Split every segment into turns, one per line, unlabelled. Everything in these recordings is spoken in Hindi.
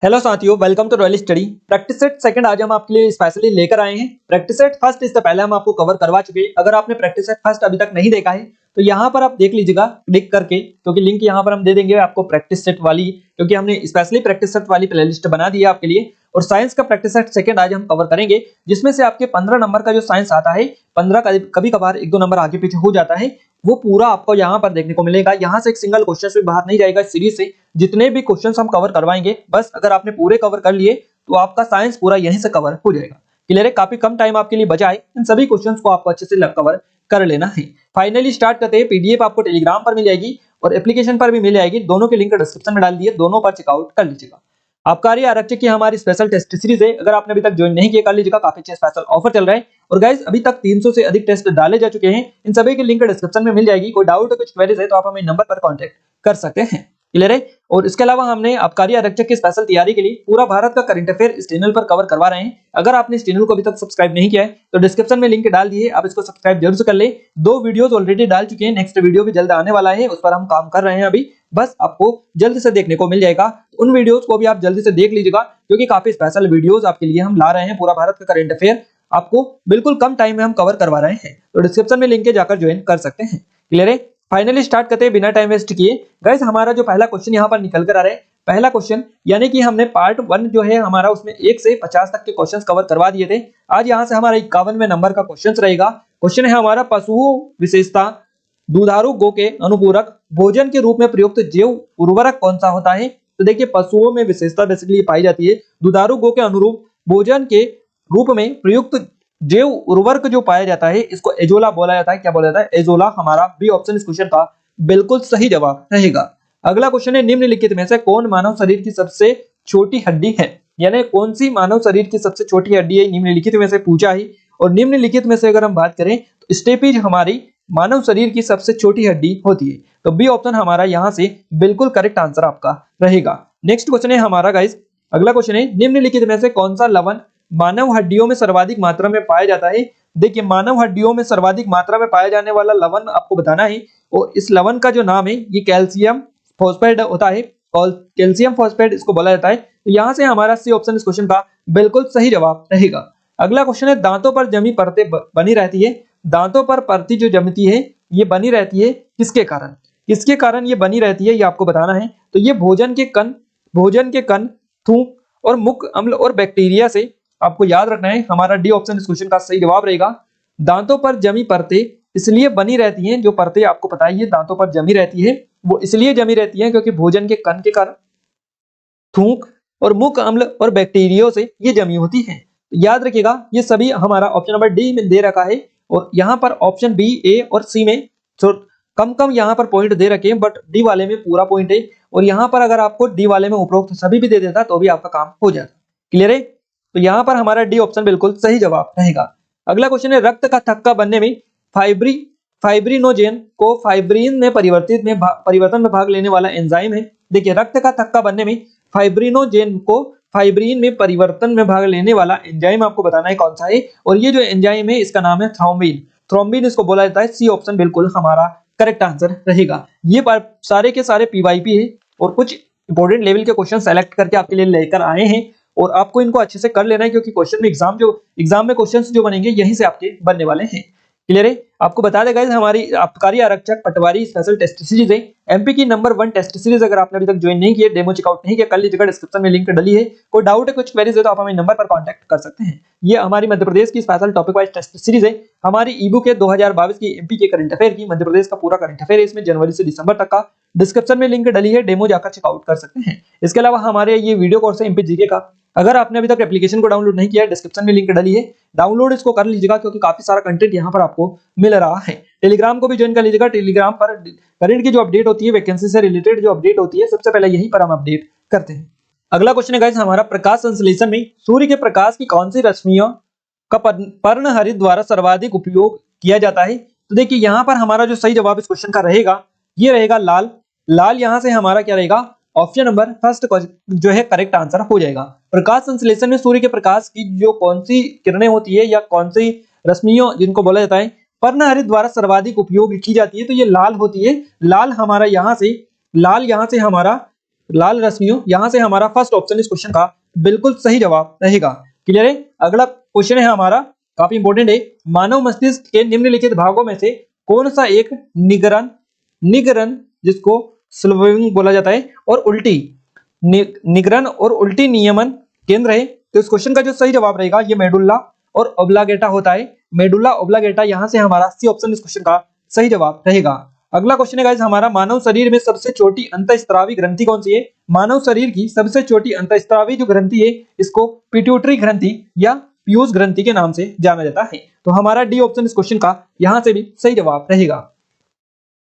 हेलो साथियों, welcome to royal study. Practice set second आज हम आपके लिए स्पेशली लेकर आए हैं। प्रैक्टिस सेट फर्स्ट इससे पहले हम आपको कवर करवा चुके हैं। अगर आपने प्रैक्टिस सेट फर्स्ट अभी तक नहीं देखा है तो यहाँ पर आप देख लीजिएगा क्लिक करके, क्योंकि लिंक यहाँ पर हम दे देंगे आपको प्रैक्टिस सेट वाली, क्योंकि हमने स्पेशली प्रैक्टिस सेट वाली प्लेलिस्ट बना दी है आपके लिए। और साइंस का प्रैक्टिस सेट सेकंड आज हम कवर करेंगे, जिसमें से आपके 15 नंबर का जो साइंस आता है, 15 कभी कभार 1-2 नंबर आगे पीछे हो जाता है, वो पूरा आपको यहाँ पर देखने को मिलेगा। यहाँ से एक सिंगल क्वेश्चन भी बाहर नहीं जाएगा इस सीरीज से। जितने भी क्वेश्चंस हम कवर करवाएंगे, बस अगर आपने पूरे कवर कर लिए तो आपका साइंस पूरा यहीं से कवर हो जाएगा। क्लियर है? काफी कम टाइम आपके लिए बचा है, इन सभी क्वेश्चंस को आपको अच्छे से कवर कर लेना है। फाइनली स्टार्ट करते हैं। पीडीएफ आपको टेलीग्राम पर मिल जाएगी और एप्लीकेशन पर भी मिल जाएगी। दोनों के लिंक डिस्क्रिप्शन में डाल दिए, दोनों पर चेकआउट कर लीजिएगा। आबकारी आरक्षक की हमारी स्पेशल टेस्ट सीरीज है, अगर आपने अभी तक ज्वाइन नहीं किया कर लीजिएगा, काफी अच्छे स्पेशल ऑफर चल रहा है। और गाइस अभी तक 300 से अधिक टेस्ट डाले जा चुके हैं, इन सभी की लिंक डिस्क्रिप्शन में मिल जाएगी। कोई डाउट कुछ क्वेरीज है तो आप हमें नंबर पर कांटेक्ट कर सकते हैं। क्लियर है? और इसके अलावा हमने आबकारी आरक्षक की स्पेशल तैयारी के लिए पूरा भारत का करंट अफेयर इस चैनल पर कवर करवा रहे हैं। अगर आपने इस चैनल को अभी तक सब्सक्राइब नहीं किया है तो डिस्क्रिप्शन में लिंक डाल दिए, आप इसको सब्सक्राइब जरूर से कर ले। 2 वीडियोस ऑलरेडी डाल चुके हैं, नेक्स्ट वीडियो भी जल्द आने वाला है, उस पर हम काम कर रहे हैं अभी, बस आपको जल्द से देखने को मिल जाएगा। उन वीडियोस को भी आप जल्दी से देख लीजिएगा, क्योंकि काफी स्पेशल वीडियोस आपके लिए हम ला रहे हैं। पूरा भारत का करंट अफेयर आपको बिल्कुल कम टाइम में हम कवर करवा रहे हैं, तो डिस्क्रिप्शन में लिंक है, जाकर ज्वाइन कर सकते हैं। क्लियर है? फाइनली स्टार्ट करते हैं बिना टाइम वेस्ट किए। गाइस हमारा जो पहला क्वेश्चन यहाँ पर निकल कर आ रहा है, पहला क्वेश्चन यानी कि हमने पार्ट 1 जो है हमारा, उसमें 1 से 50 तक के क्वेश्चंस कवर करवा दिए थे। आज यहाँ से हमारा 51वें नंबर का क्वेश्चन रहेगा। क्वेश्चन है हमारा, पशुओं विशेषता दुधारू गो के अनुपूरक भोजन के रूप में प्रयुक्त जैव उर्वरक कौन सा होता है? तो देखिए, पशुओं में विशेषता बेसिकली पाई जाती है, दुधारू गो के अनुरूप भोजन के रूप में प्रयुक्त जैव उर्वरक जो पाया जाता है, इसको एजोला बोला जाता है। क्या बोला जाता है? एजोला। हमारा बी ऑप्शन इस क्वेश्चन का बिल्कुल सही जवाब रहेगा। अगला क्वेश्चन है, निम्नलिखित में से कौन मानव शरीर की सबसे छोटी हड्डी है? यानी कौन सी मानव शरीर की सबसे छोटी हड्डी है, निम्नलिखित में से पूछा है। और निम्नलिखित में से अगर हम बात करें तो स्टेपीज हमारी मानव शरीर की सबसे छोटी हड्डी होती है। तो बी ऑप्शन हमारा यहाँ से बिल्कुल करेक्ट आंसर आपका रहेगा। नेक्स्ट क्वेश्चन है हमारा गाइस, अगला क्वेश्चन है, निम्नलिखित में से कौन सा लवण मानव हड्डियों में सर्वाधिक मात्रा में पाया जाता है? देखिए, मानव हड्डियों में सर्वाधिक मात्रा में पाया जाने वाला लवण आपको बताना है, और इस लवण का जो नाम है ये कैल्शियम फॉस्फेट होता है, और कैल्शियम फॉस्फेट इसको बोला जाता है। तो यहाँ से हमारा सी ऑप्शन इस क्वेश्चन का बिल्कुल सही जवाब रहेगा। अगला क्वेश्चन है, दांतों पर जमी परतें बनी रहती है, दांतों पर परती जो जमती है ये बनी रहती है किसके कारण? किसके कारण ये बनी रहती है, ये आपको बताना है। तो ये भोजन के कण, थूक और मुख अम्ल और बैक्टीरिया से आपको याद रखना है। हमारा डी ऑप्शन इस क्वेश्चन का सही जवाब रहेगा। दांतों पर जमी परतें इसलिए बनी रहती हैं, जो परतें आपको पता है ये दांतों पर जमी रहती है, वो इसलिए जमी रहती है क्योंकि भोजन के कण के कारण, थूक और मुख अम्ल और बैक्टीरिया से ये जमी होती है। याद रखिएगा, ये सभी हमारा ऑप्शन नंबर डी में दे रखा है, और यहाँ पर ऑप्शन बी, ए और सी में कम कम यहाँ पर पॉइंट दे रखे हैं, बट डी वाले में पूरा पॉइंट है। और यहाँ पर अगर आपको डी वाले में उपरोक्त सभी भी दे देता तो भी आपका काम हो जाता। क्लियर है? तो यहाँ पर हमारा डी ऑप्शन बिल्कुल सही जवाब रहेगा। अगला क्वेश्चन है, रक्त का थक्का बनने में फाइब्रिनोजेन को फाइब्रिन में परिवर्तन में भाग लेने वाला एंजाइम है। देखिए, रक्त का थक्का बनने में फाइब्रिनोजेन को फाइब्रिन में परिवर्तन में भाग लेने वाला एंजाइम आपको बताना है कौन सा है, और ये जो एंजाइम है इसका नाम है थ्रोम्बिन। थ्रोम्बिन इसको बोला जाता है। सी ऑप्शन बिल्कुल हमारा करेक्ट आंसर रहेगा। ये सारे के सारे पीवाईपी है, और कुछ इंपॉर्टेंट लेवल के क्वेश्चन सेलेक्ट करके आपके लिए लेकर आए हैं, और आपको इनको अच्छे से कर लेना है, क्योंकि क्वेश्चन में एग्जाम में क्वेश्चंस जो बनेंगे यहीं से आपके बनने वाले हैं। क्लियर है? आपको बता दें गाइस, हमारी आबकारी आरक्षक पटवारी स्पेशल टेस्ट सीरीज है, एमपी की नंबर 1 टेस्ट सीरीज। अगर आपने अभी तक ज्वाइन नहीं किया, डेमो चेकआउट नहीं किया, कर लीजिएगा, डिस्क्रिप्शन में लिंक डली है। कोई डाउट है, कुछ क्वेरीज है तो आप हमें नंबर पर कांटेक्ट कर सकते हैं। ये हमारी मध्य प्रदेश की special topic wise test series है। हमारी ईबुक है 2022 की एमपी के करंट अफेयर की, मध्य प्रदेश का पूरा करंट अफेयर है, इसमें जनवरी से दिसंबर तक का। डिस्क्रिप्शन में लिंक डली है, डेमो जाकर चेकआउट कर सकते हैं। इसके अलावा हमारे ये वीडियो कोर्स है एमपी जीके का, अगर आपने अभी तक एप्लीकेशन को डाउनलोड नहीं किया है, डिस्क्रिप्शन में लिंक डली है, डाउनलोड इसको कर लीजिएगा, क्योंकि काफी सारा कंटेंट यहाँ पर आपको मिल रहा है। टेलीग्राम को भी ज्वाइन कर लीजिएगा, टेलीग्राम पर करंट की जो अपडेट होती है, वैकेंसी से रिलेटेड जो अपडेट होती है, सबसे पहले यहीं पर हम अपडेट करते हैं। अगला क्वेश्चन है गाइस हमारा, प्रकाश संश्लेषण में सूर्य के प्रकाश की कौन सी रश्मियों का पर्णहरित द्वारा सर्वाधिक उपयोग किया जाता है? तो देखिए, यहाँ पर हमारा जो सही जवाब इस क्वेश्चन का रहेगा, ये रहेगा लाल। लाल यहाँ से हमारा क्या रहेगा? ऑप्शन नंबर फर्स्ट जो है करेक्ट आंसर हो जाएगा। प्रकाश संश्लेषण में सूर्य के प्रकाश की जो कौन सी किरणें होती है, या कौन सी रश्मियों जिनको बोला जाता है, पर्णहरित द्वारा सर्वाधिक उपयोग की जाती है, तो ये लाल होती है। लाल यहाँ से हमारा लाल रश्मियों, यहाँ से हमारा फर्स्ट ऑप्शन इस क्वेश्चन का बिल्कुल सही जवाब रहेगा। क्लियर है। अगला क्वेश्चन है हमारा, काफी इंपॉर्टेंट है, मानव मस्तिष्क के निम्नलिखित भागों में से कौन सा एक निगरन निगरन जिसको स्लोविंग बोला जाता है और उल्टी निगरन और उल्टी नियमन केंद्र है। तो इस क्वेश्चन का जो सही जवाब रहेगा ये मेडुल्ला और ओब्लागेटा होता है। मेडुल्ला ओब्लागेटा, यहाँ से हमारा सी ऑप्शन इस क्वेश्चन का सही जवाब रहेगा। अगला क्वेश्चन है गाइस हमारा, मानव शरीर में सबसे छोटी अंतःस्रावी ग्रंथि कौन सी है। मानव शरीर की सबसे छोटी अंतःस्रावी जो ग्रंथि है इसको पिट्यूटरी ग्रंथि या पीयूष ग्रंथि के नाम से जाना जाता है। तो हमारा डी ऑप्शन इस क्वेश्चन का यहाँ से भी सही जवाब रहेगा।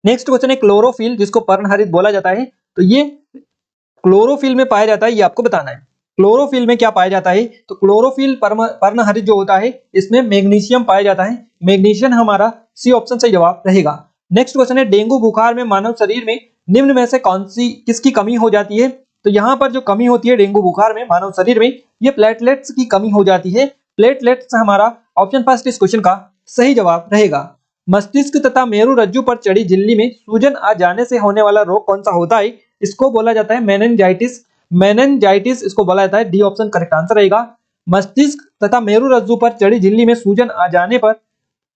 नेक्स्ट क्वेश्चन है क्लोरोफिल जिसको पर्णहरित बोला जाता है। तो ये क्लोरोफिल में पाया जाता है, ये आपको बताना है। क्लोरोफिल में क्या पाया जाता है, तो क्लोरोफिल पर्णहरित जो होता है इसमें मैग्नीशियम पाया जाता है। मैग्नीशियम हमारा सी ऑप्शन सही जवाब रहेगा। नेक्स्ट क्वेश्चन है, डेंगू बुखार में मानव शरीर में निम्न में से कौन सी किसकी कमी हो जाती है। तो यहाँ पर जो कमी होती है डेंगू बुखार में मानव शरीर में, ये प्लेटलेट्स की कमी हो जाती है। प्लेटलेट्स हमारा ऑप्शन फर्स्ट इस क्वेश्चन का सही जवाब रहेगा। मस्तिष्क तथा मेरु रज्जु पर चढ़ी झिल्ली में सूजन आ जाने से होने वाला रोग कौन सा होता है, इसको बोला जाता है मेनिंजाइटिस। मेनिंजाइटिस इसको बोला जाता है, डी ऑप्शन करेक्ट आंसर रहेगा। मस्तिष्क तथा मेरु रज्जु पर चढ़ी झिल्ली में सूजन आ जाने पर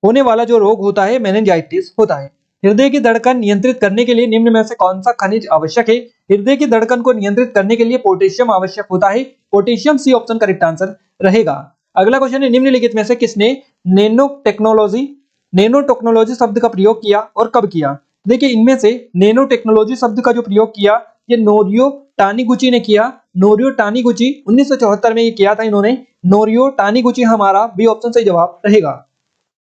होने वाला जो रोग होता है मेनिंजाइटिस होता है। हृदय की धड़कन नियंत्रित करने के लिए निम्न में से कौन सा खनिज आवश्यक है। हृदय की धड़कन को नियंत्रित करने के लिए पोटेशियम आवश्यक होता है। Potassium C option correct answer रहेगा। अगला क्वेश्चन है, निम्नलिखित में से किसने नैनो टेक्नोलॉजी शब्द का प्रयोग किया और कब किया। देखिए इनमें से नैनो टेक्नोलॉजी शब्द का जो प्रयोग किया ये नोरियो टानीगुची ने किया। नोरियो टानीगुची 1974 में ये किया था इन्होंने। नोरियो टानीगुची हमारा बी ऑप्शन सही जवाब रहेगा।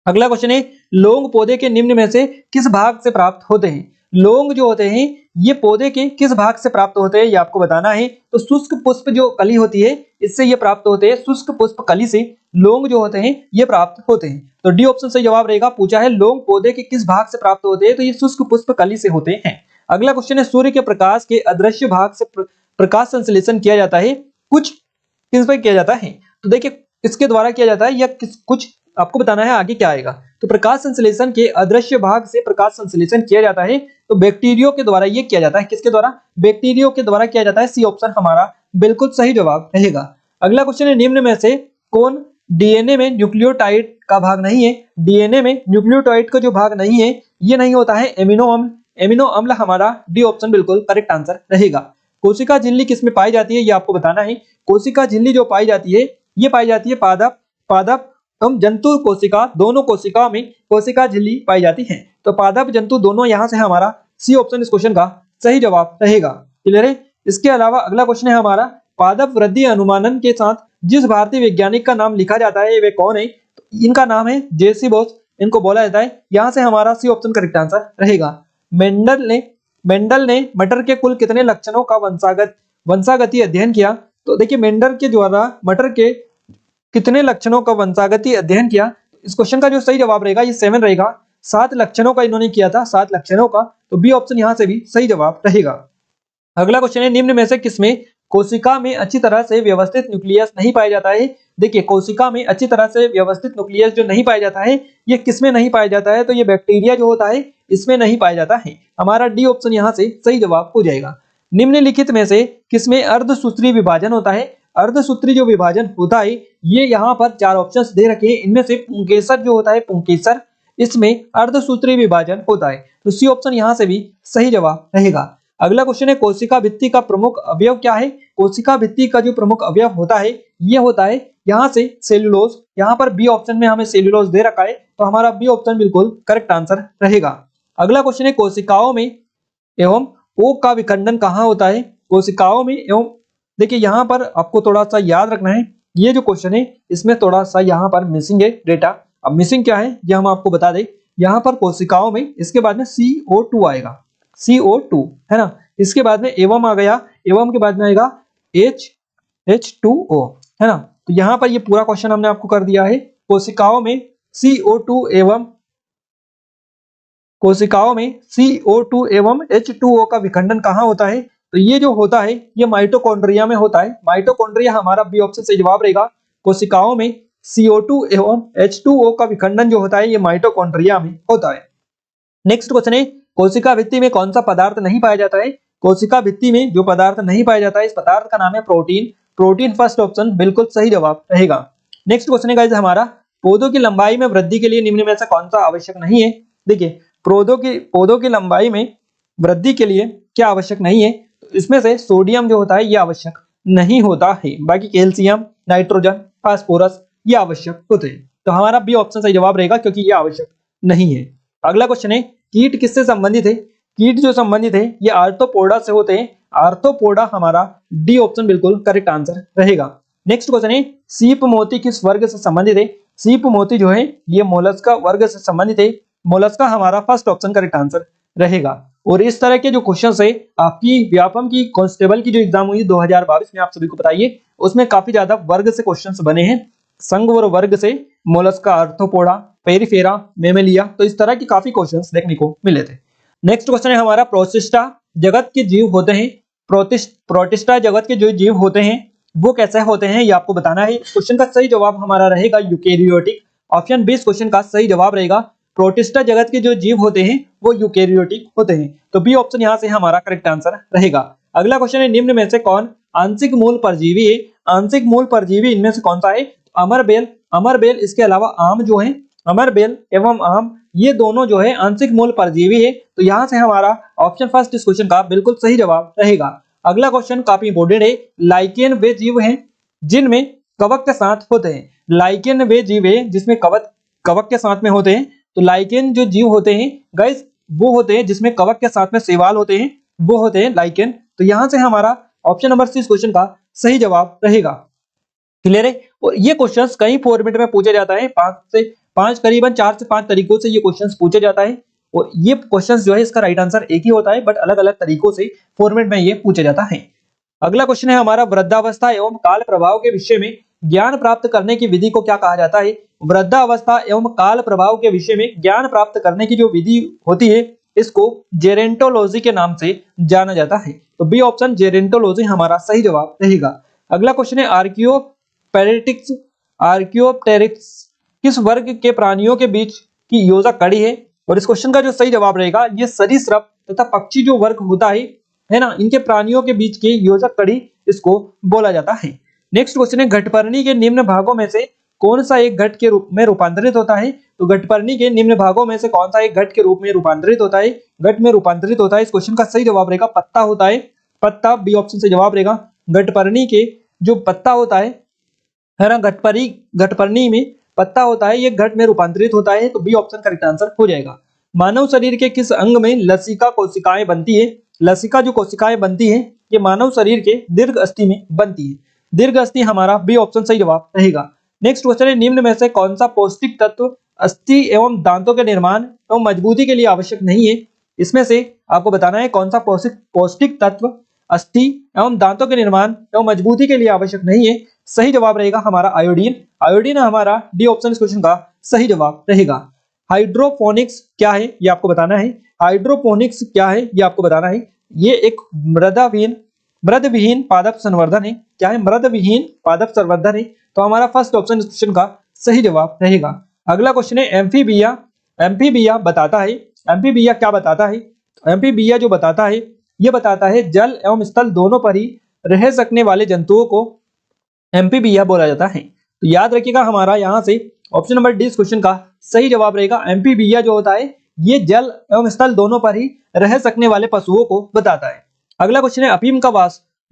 अगला क्वेश्चन है, लौंग पौधे के निम्न में से किस भाग से प्राप्त होते हैं। लौंग जो होते हैं ये पौधे के किस भाग से प्राप्त होते हैं ये आपको बताना है। तो शुष्क पुष्प जो कली होती है इससे ये प्राप्त होते हैं। शुष्क पुष्प कली से लौंग जो होते हैं ये प्राप्त होते हैं। तो डी ऑप्शन सही जवाब रहेगा। पूछा है लौंग पौधे के किस भाग से प्राप्त होते हैं, तो ये शुष्क पुष्प कली से होते हैं। अगला क्वेश्चन है, सूर्य के प्रकाश के अदृश्य भाग से प्रकाश संश्लेषण किया जाता है, कुछ किस पर किया जाता है। तो देखिए किसके द्वारा किया जाता है या कुछ आपको बताना है आगे क्या आएगा। तो प्रकाश संश्लेषण के अदृश्य भाग से प्रकाश संश्लेषण किया जाता है, तो बैक्टीरियो के द्वारा ये किया जाता है। किसके द्वारा, बैक्टीरियो के द्वारा किया जाता है। सी ऑप्शन हमारा बिल्कुल सही जवाब रहेगा। अगला क्वेश्चन है, निम्न में से कौन डीएनए में न्यूक्लियोटाइड का भाग नहीं है। डीएनए में न्यूक्लियोटाइड का जो भाग नहीं है ये नहीं होता है एमिनो अम्ल। एमिनो अम्ल हमारा डी ऑप्शन बिल्कुल करेक्ट आंसर रहेगा। कोशिका झिल्ली किसमें पाई जाती है ये आपको बताना है। कोशिका झिल्ली जो पाई जाती है ये पाई जाती है पादप एवं जंतु कोशिका, दोनों कोशिकाओं में कोशिका झिल्ली पाई जाती है। तो पादप जंतु दोनों यहाँ से हमारा सी ऑप्शन इस क्वेश्चन का सही जवाब रहेगा। क्लियर है। इसके अलावा अगला क्वेश्चन है हमारा, पादप वृद्धि अनुमानन के साथ जिस भारतीय वैज्ञानिक का नाम लिखा जाता है वे कौन है। तो इनका नाम है जेसी बोस, इनको बोला जाता है। यहाँ से हमारा सी ऑप्शन करेक्ट आंसर रहेगा। मेंडल ने मटर के कुल कितने लक्षणों का वंशागति अध्ययन किया। तो देखिए मेंडल के द्वारा मटर के कितने लक्षणों का वंशागति अध्ययन किया। इस क्वेश्चन का जो सही जवाब रहेगा ये 7 रहेगा। 7 लक्षणों का इन्होंने किया था, 7 लक्षणों का। तो बी ऑप्शन यहाँ से भी सही जवाब रहेगा। अगला क्वेश्चन है, निम्न में से किसमें कोशिका में अच्छी तरह से व्यवस्थित न्यूक्लियस नहीं पाया जाता है। देखिए कोशिका में अच्छी तरह से व्यवस्थित न्यूक्लियस जो नहीं पाया जाता है ये किसमें नहीं पाया जाता है, तो ये बैक्टीरिया जो होता है इसमें नहीं पाया जाता है। हमारा डी ऑप्शन यहाँ से सही जवाब हो जाएगा। निम्नलिखित में से किसमें अर्धसूत्री विभाजन होता है। अर्धसूत्री जो विभाजन होता है ये यहाँ पर 4 ऑप्शंस दे रखे हैं। इनमें से पुंकेसर जो होता है पुंकेसर, इसमें अर्धसूत्री विभाजन होता है। तो सी ऑप्शन यहाँ से भी सही जवाब रहेगा। अगला क्वेश्चन है, कोशिका भित्ति का प्रमुख अवयव क्या है। कोशिका भित्ति का जो प्रमुख अवयव होता है ये होता है यहाँ से सेल्यूलोज। यहाँ पर बी ऑप्शन में हमें सेल्यूलोज दे रखा है, तो हमारा बी ऑप्शन बिल्कुल करेक्ट आंसर रहेगा। अगला क्वेश्चन है, कोशिकाओं में एवं कोक का विखंडन कहाँ होता है। कोशिकाओं में एवं, देखिए यहाँ पर आपको थोड़ा सा याद रखना है, ये जो क्वेश्चन है इसमें थोड़ा सा यहाँ पर मिसिंग है डेटा। अब मिसिंग क्या है ये हम आपको बता दें। यहाँ पर कोशिकाओं में इसके बाद में CO2 आएगा, CO2 है ना। इसके बाद में एवं आ गया, एवं के बाद में आएगा H2O है ना। तो यहाँ पर ये पूरा क्वेश्चन हमने आपको कर दिया है। कोशिकाओं में CO2 एवं H2O का विखंडन कहाँ होता है। तो ये जो होता है ये माइटोकॉन्ड्रिया में होता है। माइटोकॉन्ड्रिया हमारा बी ऑप्शन से जवाब रहेगा। कोशिकाओं में CO2 एवं H2O का विखंडन जो होता है ये माइटोकॉन्ड्रिया में होता है। नेक्स्ट क्वेश्चन है, कोशिका भित्ति में कौन सा पदार्थ नहीं पाया जाता है। कोशिका भित्ति में जो पदार्थ नहीं पाया जाता है इस पदार्थ का नाम है प्रोटीन। प्रोटीन फर्स्ट ऑप्शन बिल्कुल सही जवाब रहेगा। नेक्स्ट क्वेश्चन है गाइस हमारा, पौधों की लंबाई में वृद्धि के लिए निम्न में से कौन सा आवश्यक नहीं है। देखिए पौधों की लंबाई में वृद्धि के लिए क्या आवश्यक नहीं है, इसमें से सोडियम जो होता है ये आवश्यक नहीं होता है, बाकी कैल्शियम, नाइट्रोजन, फास्फोरस ये आवश्यक होते हैं। तो हमारा बी ऑप्शन सही जवाब रहेगा क्योंकि ये आवश्यक नहीं है। अगला क्वेश्चन है, कीट किससे संबंधित है। कीट जो संबंधित है ये आर्थ्रोपोडा से होते हैं। आर्थ्रोपोडा हमारा डी ऑप्शन बिल्कुल करेक्ट आंसर रहेगा। नेक्स्ट क्वेश्चन है, सीप मोती किस वर्ग से संबंधित है। सीप मोती जो है ये मोलस्का वर्ग से संबंधित है। मोलस्का हमारा फर्स्ट ऑप्शन करेक्ट आंसर रहेगा। और इस तरह के जो क्वेश्चंस है आपकी व्यापम की कांस्टेबल की जो एग्जाम हुई 2022 में, आप सभी को बताइए उसमें काफी ज्यादा वर्ग से क्वेश्चंस बने हैं, संघ और वर्ग से, मोलस्का, आर्थ्रोपोडा, पेरिफेरा, मेमेलिया, तो इस तरह की काफी क्वेश्चंस देखने को मिले थे। नेक्स्ट क्वेश्चन है हमारा, प्रोटिस्टा जगत के जीव होते हैं। प्रोटिस्टा जगत के जो जीव होते हैं वो कैसे होते हैं ये आपको बताना है। क्वेश्चन का सही जवाब हमारा रहेगा यूकेरियोटिक। ऑप्शन 20 क्वेश्चन का सही जवाब रहेगा। प्रोटिस्टा जगत के जो जीव होते हैं वो यूकेरियोटिक होते हैं, तो बी ऑप्शन यहाँ से हमारा करेक्ट आंसर रहेगा। अगला क्वेश्चन है, निम्न में से कौन आंशिक मूल परजीवी है। आंशिक मूल परजीवी इनमें से कौन सा है। अमरबेल, अमरबेल, इसके अलावा आम जो है, अमरबेल एवं आम ये दोनों जो है आंशिक मूल परजीवी है, तो यहाँ से हमारा ऑप्शन फर्स्ट इस क्वेश्चन का बिल्कुल सही जवाब रहेगा। अगला क्वेश्चन काफी इंपोर्टेंट है, लाइकेन वे जीव हैं जिनमें कवक के साथ होते हैं। लाइकेन वे जीव है जिसमें कवक के साथ में होते हैं, तो लाइकेन जो जीव होते हैं गाइस वो होते हैं जिसमें कवक के साथ में शैवाल होते हैं, वो होते हैं लाइकेन। तो यहां से हमारा ऑप्शन नंबर सी इस क्वेश्चन का सही जवाब रहेगा। क्लियर है। और ये क्वेश्चंस कई फॉर्मेट में पूछा जाता है, 5 करीबन 4 से 5 तरीकों से ये क्वेश्चंस पूछे जाता है। और ये क्वेश्चंस जो है इसका राइट आंसर एक ही होता है, बट अलग अलग तरीकों से फॉर्मेट में ये पूछा जाता है। अगला क्वेश्चन है हमारा, वृद्धावस्था एवं काल प्रभाव के विषय में ज्ञान प्राप्त करने की विधि को क्या कहा जाता है। वृद्धावस्था एवं काल प्रभाव के विषय में ज्ञान प्राप्त करने की जो विधि होती है इसको जेरेंटोलॉजी के नाम से जाना जाता है, तो बी ऑप्शन जेरेंटोलॉजी हमारा सही जवाब रहेगा। अगला क्वेश्चन है, आर्कियोप्टेरिक्स किस वर्ग के प्राणियों के बीच की योजक कड़ी है। और इस क्वेश्चन का जो सही जवाब रहेगा ये सरीसृप तथा पक्षी जो वर्ग होता है ना, इनके प्राणियों के बीच की योजक कड़ी इसको बोला जाता है। नेक्स्ट क्वेश्चन है, घटपर्णी के निम्न भागों में से कौन सा एक घट के रूप में रूपांतरित होता है। तो घटपर्णी के निम्न भागों में से कौन सा एक घट के रूप में रूपांतरित होता है। घट में रूपांतरित होता है, इस क्वेश्चन का सही जवाब रहेगा पत्ता होता है। पत्ता बी ऑप्शन से जवाब रहेगा। घटपर्णी के जो पत्ता होता है ना, घटपर्णी में पत्ता होता है, ये घट में रूपांतरित होता है, तो बी ऑप्शन करेक्ट आंसर हो जाएगा। मानव शरीर के किस अंग में लसिका कोशिकाएं बनती है। लसिका जो कोशिकाएं बनती है ये मानव शरीर के दीर्घ अस्थि में बनती है। दीर्घ अस्थि हमारा बी ऑप्शन सही जवाब रहेगा। नेक्स्ट क्वेश्चन है, निम्न में से कौन सा पौष्टिक तत्व अस्थि एवं दांतों के निर्माण एवं मजबूती के लिए आवश्यक नहीं है। इसमें से आपको बताना है कौन सा पौष्टिक तत्व अस्थि एवं दांतों के निर्माण एवं मजबूती के लिए आवश्यक नहीं है। सही जवाब रहेगा हमारा आयोडीन। आयोडीन हमारा डी ऑप्शन इस क्वेश्चन का सही जवाब रहेगा। हाइड्रोपोनिक्स क्या है ये आपको बताना है। हाइड्रोपोनिक्स क्या है ये आपको बताना है। ये एक मृदविहीन पादप संवर्धन है। क्या है, मृदविहीन पादप संवर्धन है, तो हमारा फर्स्ट ऑप्शन इस क्वेश्चन का सही जवाब रहेगा। अगला क्वेश्चन है, एम्फीबिया। एम्फीबिया बताता है, एम्फीबिया क्या बताता है। एम्फीबिया जो बताता है ये बताता है जल एवं स्थल दोनों पर ही रह सकने वाले जंतुओं को एम्फीबिया बोला जाता है। तो याद रखिएगा हमारा यहाँ से ऑप्शन नंबर डी इस क्वेश्चन का सही जवाब रहेगा। एम्फीबिया जो होता है ये जल एवं स्थल दोनों पर ही रह सकने वाले पशुओं को बताता है। अगला क्वेश्चन है, अफीम का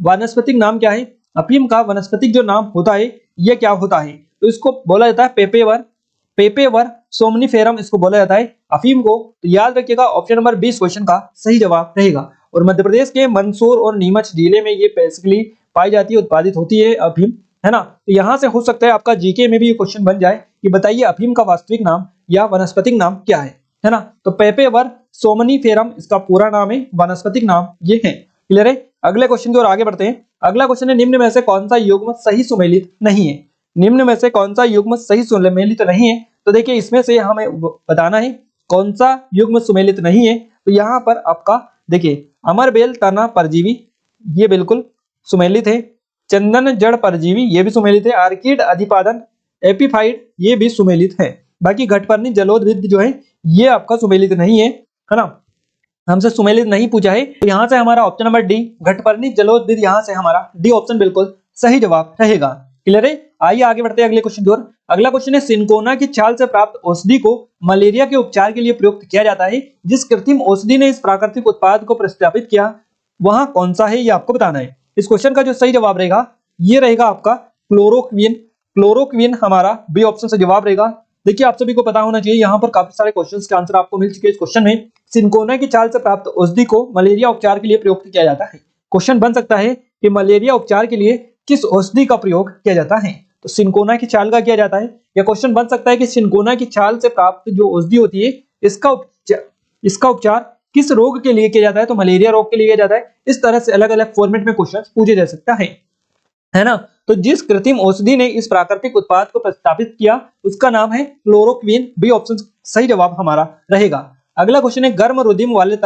वानस्पतिक नाम क्या है। अफीम का वनस्पतिक जो नाम होता है ये क्या होता है, तो इसको बोला जाता है पेपेवर सोमनिफेरम इसको बोला जाता है अफीम को। तो याद रखिएगा ऑप्शन नंबर 20 क्वेश्चन का सही जवाब रहेगा। और मध्य प्रदेश के मंदसौर और नीमच जिले में ये बेसिकली पाई जाती है, उत्पादित होती है अफीम, है ना। तो यहाँ से हो सकता है आपका जीके में भी ये क्वेश्चन बन जाए कि बताइए अफीम का वास्तविक नाम या वनस्पतिक नाम क्या है ना। तो पेपेवर सोमनिफेरम इसका पूरा नाम है, वनस्पतिक नाम ये है। क्लियर है। अगले क्वेश्चन की ओर आगे बढ़ते हैं। अगला क्वेश्चन है, निम्न में से कौन सा युग्म सही सुमेलित नहीं है। निम्न में से कौन सा युग्म सही सुमेलित नहीं है, तो देखिए इसमें से हमें बताना है कौन सा युग्म सुमेलित नहीं है। तो यहाँ पर आपका देखिए अमरबेल तना परजीवी ये बिल्कुल सुमेलित है। चंदन जड़ परजीवी ये भी सुमेलित है। आर्किड अधिपादन एपीफाइड ये भी सुमेलित है। बाकी घटपर्णी जलोदविद जो है ये आपका सुमेलित नहीं है ना। हमसे सुमेलित नहीं पूछा है, तो यहाँ से हमारा ऑप्शन नंबर डी घटपर्णी जलोदर, यहाँ से हमारा डी ऑप्शन बिल्कुल सही जवाब रहेगा। क्लियर है? आइए आगे बढ़ते हैं अगले क्वेश्चन की ओर। अगला क्वेश्चन है, सिनकोना की छाल से प्राप्त औषधि को मलेरिया के उपचार के लिए प्रयुक्त किया जाता है। जिस कृत्रिम औषधि ने इस प्राकृतिक उत्पाद को प्रतिस्थापित किया वहां कौन सा है, ये आपको बताना है। इस क्वेश्चन का जो सही जवाब रहेगा ये रहेगा आपका क्लोरोक्विन। क्लोरोक्विन हमारा बी ऑप्शन से जवाब रहेगा। देखिए आप सभी को पता होना चाहिए, यहाँ पर काफी सारे क्वेश्चंस के आंसर आपको मिल चुके हैं। इस क्वेश्चन में सिनकोना की छाल से प्राप्त औषधि को मलेरिया उपचार के लिए प्रयुक्त किया जाता है। क्वेश्चन बन सकता है कि मलेरिया उपचार के लिए किस औषधि का प्रयोग किया जाता है, तो सिनकोना की छाल का किया जाता है। या क्वेश्चन बन सकता है कि सिनकोना की छाल से प्राप्त जो औषधि होती है इसका उपचार किस रोग के लिए किया जाता है, तो मलेरिया रोग के लिए किया जाता है। इस तरह से अलग अलग फॉर्मेट में क्वेश्चन पूछे जा सकता है ना। तो जिस कृत्रिम औषधि ने इस प्राकृतिक उत्पाद को प्रतिस्थापित किया उसका नाम है क्लोरोक्विन। बी ऑप्शन सही जवाब हमारा रहेगा। अगला क्वेश्चन है, गर्म रुधिर वाले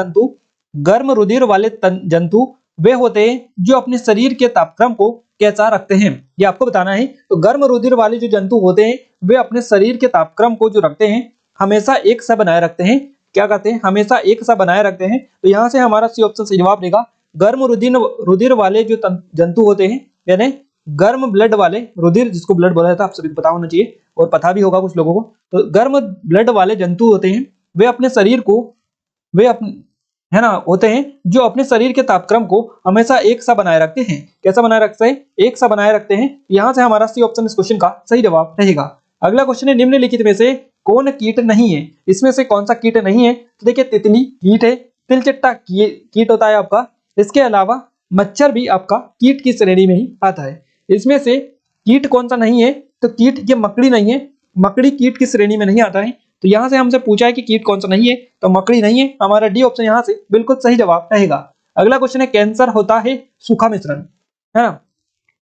जंतु वे होते हैं जो अपने शरीर के तापक्रम को कैसा रखते हैं, ये आपको बताना है। तो गर्म रुधिर वाले जो जंतु होते हैं वे अपने शरीर के तापक्रम को जो रखते हैं हमेशा एक सा बनाए रखते हैं। क्या कहते हैं? हमेशा एक सा बनाए रखते हैं। तो यहाँ से हमारा सी ऑप्शन सही जवाब रहेगा। गर्म रुधिर वाले जो जंतु होते हैं, यानी गर्म ब्लड वाले रुधिर, जिसको ब्लड बोला जाता है, आप सभी को पता होना चाहिए और पता भी होगा कुछ लोगों को। तो गर्म ब्लड वाले जंतु होते हैं वे अपने शरीर को है ना होते हैं जो अपने शरीर के तापक्रम को हमेशा एक सा बनाए रखते हैं। कैसा बनाए रखते हैं? एक सा बनाए रखते हैं। यहाँ से हमारा सी ऑप्शन इस क्वेश्चन का सही जवाब रहेगा। अगला क्वेश्चन है, निम्नलिखित में से कौन कीट नहीं है? इसमें से कौन सा कीट नहीं है? तो देखिए तितली कीट है, तिलचट्टा कीट होता है आपका। इसके अलावा मच्छर भी आपका कीट की श्रेणी में ही आता है। इसमें से कीट कौन सा नहीं है? तो कीट ये मकड़ी नहीं है, मकड़ी कीट की श्रेणी में नहीं आता है। तो यहाँ से हमसे पूछा है कि कीट कौन सा नहीं है, तो मकड़ी नहीं है। हमारा डी ऑप्शन यहाँ से बिल्कुल सही जवाब रहेगा। अगला क्वेश्चन है, कैंसर होता है सूखा मिश्रण, है ना,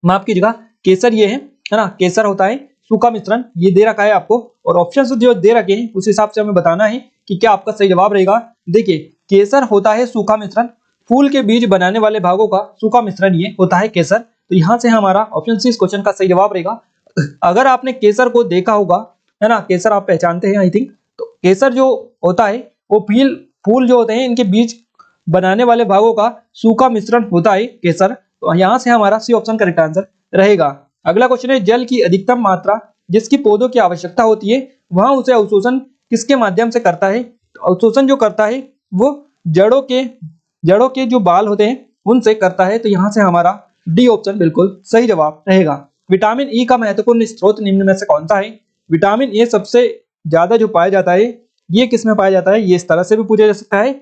माफ कीजिएगा, केसर ये है ना, केसर होता है सूखा मिश्रण, ये दे रखा है आपको। और ऑप्शन जो दे रखे हैं उस हिसाब से हमें बताना है कि क्या आपका सही जवाब रहेगा। देखिए केसर होता है सूखा मिश्रण, फूल के बीज बनाने वाले भागों का सूखा मिश्रण ये होता है केसर। तो यहाँ से हमारा ऑप्शन सी इस क्वेश्चन का सही जवाब रहेगा। अगर आपने केसर को देखा होगा, है ना, केसर आप पहचानते हैं आई थिंक। तो केसर जो होता है वो फूल जो होते हैं इनके बीज बनाने वाले भागों का सूखा मिश्रण होता है केसर। तो यहाँ से हमारा सी ऑप्शन करेक्ट आंसर रहेगा। अगला क्वेश्चन है, जल की अधिकतम मात्रा जिसकी पौधों की आवश्यकता होती है वहां उसे अवशोषण किसके माध्यम से करता है? तो अवशोषण जो करता है वो जड़ों के जो बाल होते हैं उनसे करता है। तो यहाँ से हमारा डी ऑप्शन बिल्कुल सही जवाब रहेगा। विटामिन ई का महत्वपूर्ण स्रोत निम्न में से कौन सा है? विटामिन ए सबसे ज्यादा जो पाया जाता है ये किस में पाया जाता है? ये इस तरह से भी पूछा जा सकता है।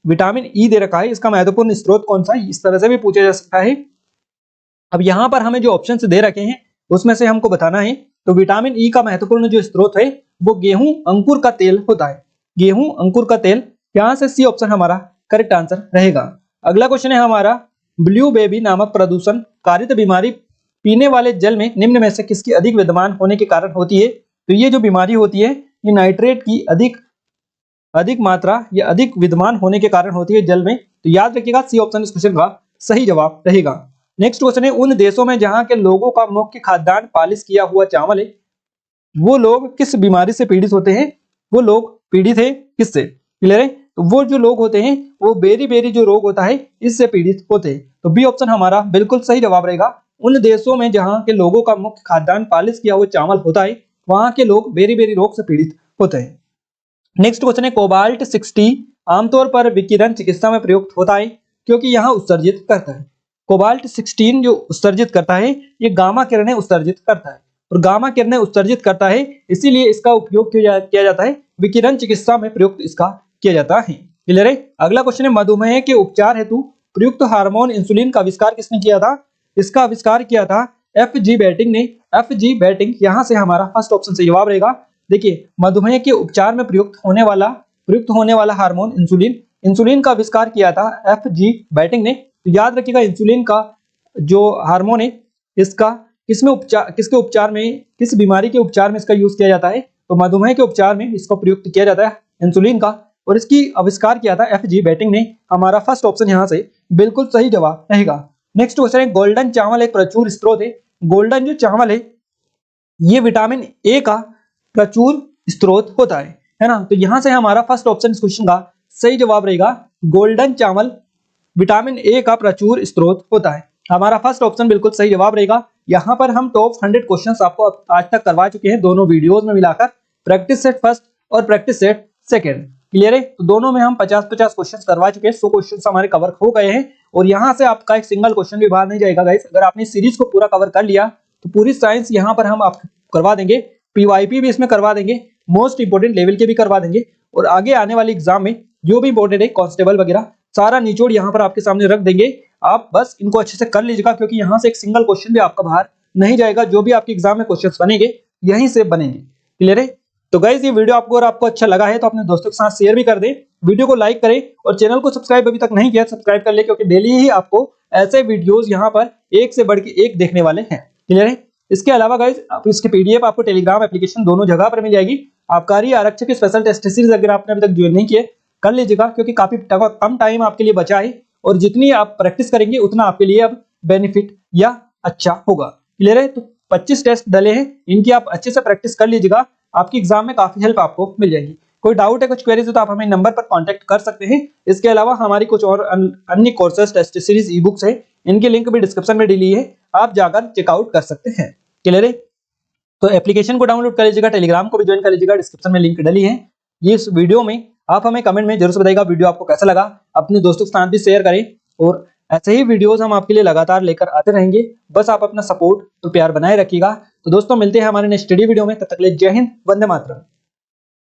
विटामिन ई दे रखा है, इसका महत्वपूर्ण स्रोत कौन सा है, इस तरह से भी पूछा जा सकता है। अब यहाँ पर हमें जो ऑप्शन दे रखे हैं उसमें से हमको बताना है। तो विटामिन ई का महत्वपूर्ण जो स्रोत है वो गेहूं अंकुर का तेल होता है, गेहूं अंकुर का तेल। यहाँ से सी ऑप्शन हमारा करेक्ट आंसर रहेगा। अगला क्वेश्चन है हमारा, ब्लू बेबी नामक प्रदूषण कारित बीमारी पीने वाले जल में निम्न में से किसकी अधिक विद्यमान होने के कारण होती है? तो ये जो बीमारी होती है ये नाइट्रेट की अधिक मात्रा या अधिक विद्यमान होने के कारण होती है जल में। तो याद रखिएगा सी ऑप्शन इस क्वेश्चन का सही जवाब रहेगा। नेक्स्ट क्वेश्चन है, उन देशों में जहां के लोगों का मुख्य खाद्यान्न पालिश किया हुआ चावल है वो लोग किस बीमारी से पीड़ित होते हैं? वो लोग पीड़ित है किससे? क्लियर है? तो वो जो लोग होते हैं वो बेरी जो रोग होता है इससे पीड़ित होते हैं। तो बी ऑप्शन हमारा बिल्कुल सही जवाब रहेगा। उन देशों में जहां के लोगों का मुख्य खाद्यान्न पालिश किया हुआ चावल होता है वहां के लोग बेरी रोग से पीड़ित होते हैं। नेक्स्ट क्वेश्चन है, कोबाल्ट 60 आमतौर पर विकिरण चिकित्सा में प्रयुक्त होता है क्योंकि यहाँ उत्सर्जित करता है। कोबाल्ट 16 जो उत्सर्जित करता है ये गामा किरणें उत्सर्जित करता है, और गामा किरणें उत्सर्जित करता है इसीलिए इसका उपयोग किया जाता है, विकिरण चिकित्सा में प्रयुक्त इसका किया जाता है। क्लियर है? अगला क्वेश्चन है, मधुमेह के उपचार हेतु प्रयुक्त हार्मोन इंसुलिन का आविष्कार किसने किया था? इसका आविष्कार किया था FG बैटिंग ने। FG बैटिंग, यहाँ से हमारा फर्स्ट ऑप्शन से जवाब रहेगा। देखिए मधुमेह के उपचार में प्रयुक्त होने वाला हार्मोन इंसुलिन का आविष्कार किया था FG बैटिंग ने। तो याद रखिएगा इंसुलिन का जो हार्मोन है इसका किसके उपचार में, किस बीमारी के उपचार में इसका यूज किया जाता है? तो मधुमेह के उपचार में इसका प्रयुक्त किया जाता है इंसुलिन का, और इसकी आविष्कार किया था FG बैटिंग ने। हमारा फर्स्ट ऑप्शन यहाँ से बिल्कुल सही जवाब रहेगा। नेक्स्ट क्वेश्चन है, गोल्डन चावल एक प्रचुर स्रोत है। गोल्डन जो चावल है ये विटामिन ए का प्रचुर स्रोत होता है ना। तो यहाँ से हमारा फर्स्ट ऑप्शन इस क्वेश्चन का सही जवाब रहेगा गोल्डन चावल विटामिन ए का प्रचुर स्रोत होता है। हमारा फर्स्ट ऑप्शन बिल्कुल सही जवाब रहेगा। यहाँ पर हम टॉप 100 क्वेश्चंस आपको आज तक करवा चुके हैं दोनों वीडियोस में मिलाकर, प्रैक्टिस सेट फर्स्ट और प्रैक्टिस सेट सेकंड। क्लियर है? तो दोनों में हम 50-50 क्वेश्चंस करवा चुके हैं, 100 क्वेश्चंस हमारे कवर हो गए हैं और यहाँ से आपका एक सिंगल क्वेश्चन भी बाहर नहीं जाएगा गाइस। अगर आपने सीरीज को पूरा कवर कर लिया तो पूरी साइंस यहाँ पर हम आपको करवा देंगे, पीवाईपी भी इसमें करवा देंगे, मोस्ट इंपोर्टेंट लेवल के भी करवा देंगे और आगे आने वाले एग्जाम में जो भी इंपोर्टेंट है कांस्टेबल वगैरह सारा निचोड़ यहाँ पर आपके सामने रख देंगे। आप बस इनको अच्छे से कर लीजिएगा क्योंकि यहाँ से एक सिंगल क्वेश्चन भी आपका बाहर नहीं जाएगा। जो भी आपके एग्जाम में क्वेश्चंस बनेंगे यहीं से बनेंगे। क्लियर है? तो गाइस ये वीडियो अगर आपको अच्छा लगा है तो अपने दोस्तों के साथ शेयर भी कर दें, वीडियो को लाइक करें और चैनल को सब्सक्राइब अभी तक नहीं किया सब्सक्राइब कर ले क्योंकि डेली ही आपको ऐसे वीडियोस यहाँ पर एक से बढ़ के एक देखने वाले हैं। क्लियर है? इसके अलावा गाइस आप इसके पीडीएफ आपको टेलीग्राम एप्लीकेशन दोनों जगह पर मिल जाएगी। आबकारी आरक्षक की स्पेशल टेस्ट सीरीज अगर आपने अभी तक ज्वाइन नहीं किए कर लीजिएगा क्योंकि काफी कम टाइम आपके लिए बचा है और जितनी आप प्रैक्टिस करेंगे उतना आपके लिए अब बेनिफिट या अच्छा होगा। क्लियर है? तो 25 टेस्ट डले हैं, इनकी आप अच्छे से प्रैक्टिस कर लीजिएगा, आपकी एग्जाम में काफी हेल्प आपको मिल जाएगी। कोई डाउट है कुछ क्वेरीज हो तो आप हमें नंबर पर कांटेक्ट कर सकते हैं। इसके अलावा हमारी कुछ और अन्य courses test series ebooks है, इनकी लिंक भी डिस्क्रिप्शन में डली है, आप जाकर चेकआउट कर सकते हैं। क्लियर है? तो एप्लीकेशन को डाउनलोड कर लीजिएगा, टेलीग्राम को भी ज्वाइन कर लीजिएगा, डिस्क्रिप्शन में लिंक डली है। ये इस वीडियो में आप हमें कमेंट में जरूर से बताइएगा वीडियो आपको कैसा लगा, अपने दोस्तों के साथ भी शेयर करें और ऐसे ही वीडियोस हम आपके लिए लगातार लेकर आते रहेंगे। बस आप अपना सपोर्ट और प्यार बनाए रखिएगा। तो दोस्तों मिलते हैं हमारे नेक्स्ट स्टडी वीडियो में, तब तक के लिए जय हिंद, वंदे मातरम।